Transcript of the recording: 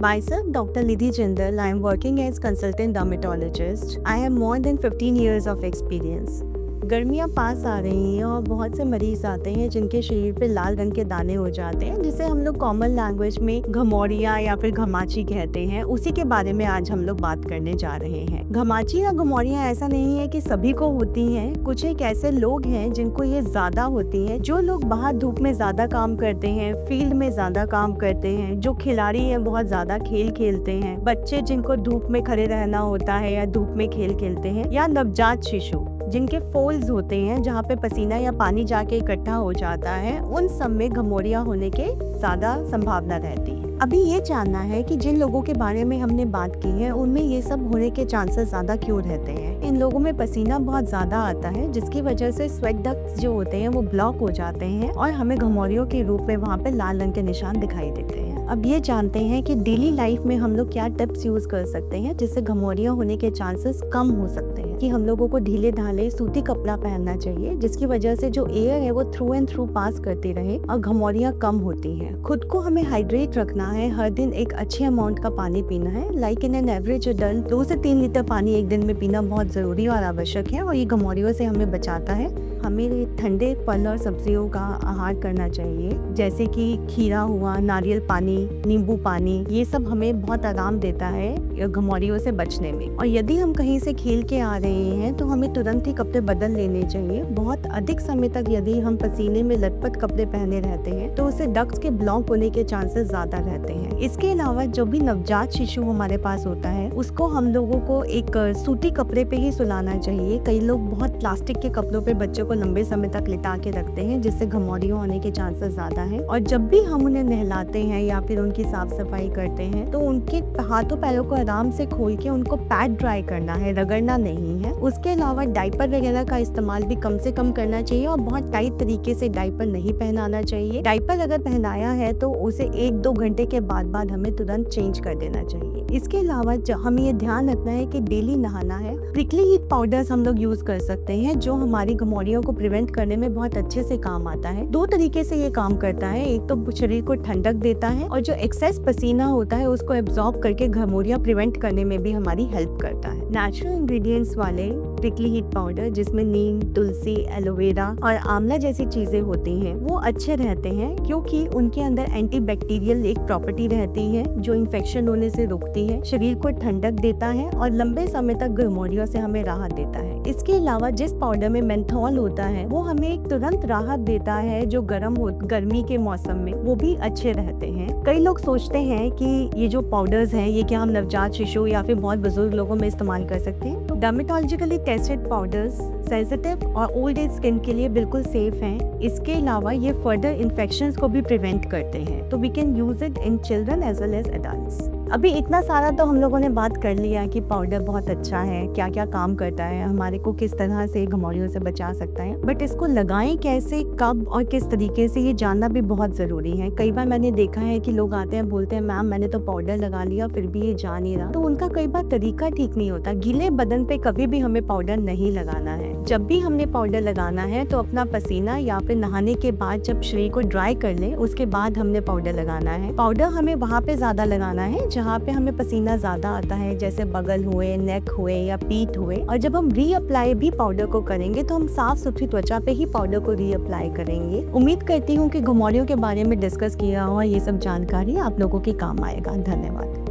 Myself, Dr. Nidhi Jindal. I am working as consultant dermatologist. I have more than 15 years of experience. गर्मियाँ पास आ रही हैं और बहुत से मरीज आते हैं जिनके शरीर पे लाल रंग के दाने हो जाते हैं, जिसे हम लोग कॉमन लैंग्वेज में घमौरियाँ या फिर घमाची कहते हैं। उसी के बारे में आज हम लोग बात करने जा रहे हैं। घमाची या घमौरियाँ ऐसा नहीं है कि सभी को होती हैं। कुछ एक ऐसे लोग हैं जिनको ये ज्यादा होती हैं। जो लोग बाहर धूप में ज्यादा काम करते हैं, फील्ड में ज्यादा काम करते हैं, जो खिलाड़ी हैं, बहुत ज्यादा खेल खेलते हैं, बच्चे जिनको धूप में खड़े रहना होता है या धूप में खेल खेलते हैं, या नवजात शिशु जिनके फोल्स होते हैं जहाँ पे पसीना या पानी जाके इकट्ठा हो जाता है, उन सब में घमौरियाँ होने के ज्यादा संभावना रहती है। अभी ये जानना है कि जिन लोगों के बारे में हमने बात की है उनमें ये सब होने के चांसेस ज्यादा क्यों रहते हैं। इन लोगों में पसीना बहुत ज्यादा आता है, जिसकी वजह से स्वेट डक्ट्स जो होते हैं वो ब्लॉक हो जाते हैं और हमें घमौरियों के रूप में वहाँ पे लाल रंग के निशान दिखाई देते हैं। अब ये जानते हैं कि डेली लाइफ में हम लोग क्या टिप्स यूज कर सकते हैं जिससे घमौरियाँ होने के चांसेस कम हो सकते हैं। कि हम लोगों को ढीले ढाले सूती कपड़ा पहनना चाहिए, जिसकी वजह से जो एयर है वो थ्रू एंड थ्रू पास करती रहे और घमौरियाँ कम होती हैं। खुद को हमें हाइड्रेट रखना है, हर दिन एक अच्छे अमाउंट का पानी पीना है। Like in an average adult 2 से 3 लीटर पानी एक दिन में पीना बहुत जरूरी और आवश्यक है और ये घमौरियों से हमें बचाता है। हमें ठंडे फल और सब्जियों का आहार करना चाहिए, जैसे कि खीरा हुआ, नारियल पानी, नींबू पानी, ये सब हमें बहुत आराम देता है घमौरियों से बचने में। और यदि हम कहीं से खेल के आ रहे हैं तो हमें तुरंत ही कपड़े बदल लेने चाहिए। बहुत अधिक समय तक यदि हम पसीने में लटपट कपड़े पहने रहते हैं तो उससे डक्ट्स के ब्लॉक होने के चांसेस ज्यादा रहते हैं। इसके अलावा जो भी नवजात शिशु हमारे पास होता है उसको हम लोगों को एक सूती कपड़े पे ही सुलाना चाहिए। कई लोग बहुत प्लास्टिक के कपड़ों पे बच्चों को लंबे समय तक लिटा के रखते हैं, जिससे घमौरियाँ होने के चांसेस ज्यादा है। और जब भी हम उन्हें नहलाते हैं या फिर उनकी साफ सफाई करते हैं तो उनके हाथों पैरों को आराम से खोल के उनको पैड ड्राई करना है, रगड़ना नहीं है। उसके अलावा डायपर वगैरह का इस्तेमाल भी कम से कम करना चाहिए और बहुत टाइट तरीके से डायपर नहीं पहनाना चाहिए। डायपर अगर पहनाया है तो उसे 1-2 घंटे के बाद हमें तुरंत चेंज कर देना चाहिए। इसके अलावा हमें ये ध्यान रखना है कि डेली नहाना है। प्रिकली हीट पाउडर्स हम लोग यूज कर सकते हैं जो हमारी घमौरियों को प्रिवेंट करने में बहुत अच्छे से काम आता है। 2 तरीके से ये काम करता है, एक तो शरीर को ठंडक देता है और जो एक्सेस पसीना होता है उसको एब्जॉर्ब करके घमौरियाँ प्रिवेंट करने में भी हमारी हेल्प करता है। नेचुरल इंग्रेडिएंट्स वाले प्रिकली हीट पाउडर जिसमें नीम, तुलसी, एलोवेरा और आंवला जैसी चीजें होती हैं वो अच्छे रहते हैं, क्योंकि उनके अंदर एंटीबैक्टीरियल एक प्रॉपर्टी रहती है जो इन्फेक्शन होने से रोकती है, शरीर को ठंडक देता है और लंबे समय तक घमौरियों से हमें राहत देता है। इसके अलावा जिस पाउडर में मेंथॉल होता है वो हमें एक तुरंत राहत देता है, जो गर्मी के मौसम में वो भी अच्छे रहते हैं। कई लोग सोचते हैं कि ये जो पाउडर्स हैं ये क्या हम नवजात शिशु या फिर बहुत बुजुर्ग लोगों में इस्तेमाल कर सकते हैं? तो डर्मेटोलॉजिकली टेस्टेड पाउडर्स सेंसिटिव और ओल्ड एज स्किन के लिए बिल्कुल सेफ हैं। इसके अलावा ये फर्दर इन्फेक्शंस को भी प्रिवेंट करते हैं, तो we can use it in children as well as adults. अभी इतना सारा तो हम लोगों ने बात कर लिया कि पाउडर बहुत अच्छा है, क्या क्या काम करता है, हमारे को किस तरह से घमौरियों से बचा सकता है, बट इसको लगाएं कैसे, कब और किस तरीके से, ये जानना भी बहुत जरूरी है। कई बार मैंने देखा है कि लोग आते हैं बोलते हैं मैम मैंने तो पाउडर लगा लिया फिर भी ये जा नहीं रहा, तो उनका कई बार तरीका ठीक नहीं होता। गीले बदन पे कभी भी हमें पाउडर नहीं लगाना है। जब भी हमने पाउडर लगाना है तो अपना पसीना या फिर नहाने के बाद जब शरीर को ड्राई कर ले उसके बाद हमने पाउडर लगाना है। पाउडर हमें वहाँ पे ज्यादा लगाना है जहाँ पे हमें पसीना ज्यादा आता है, जैसे बगल हुए, नेक हुए या पीठ हुए। और जब हम रीअप्लाई भी पाउडर को करेंगे तो हम साफ सुथरी त्वचा पे ही पाउडर को रीअप्लाई करेंगे। उम्मीद करती हूँ कि घमौरियों के बारे में डिस्कस किया और ये सब जानकारी आप लोगों के काम आएगा। धन्यवाद।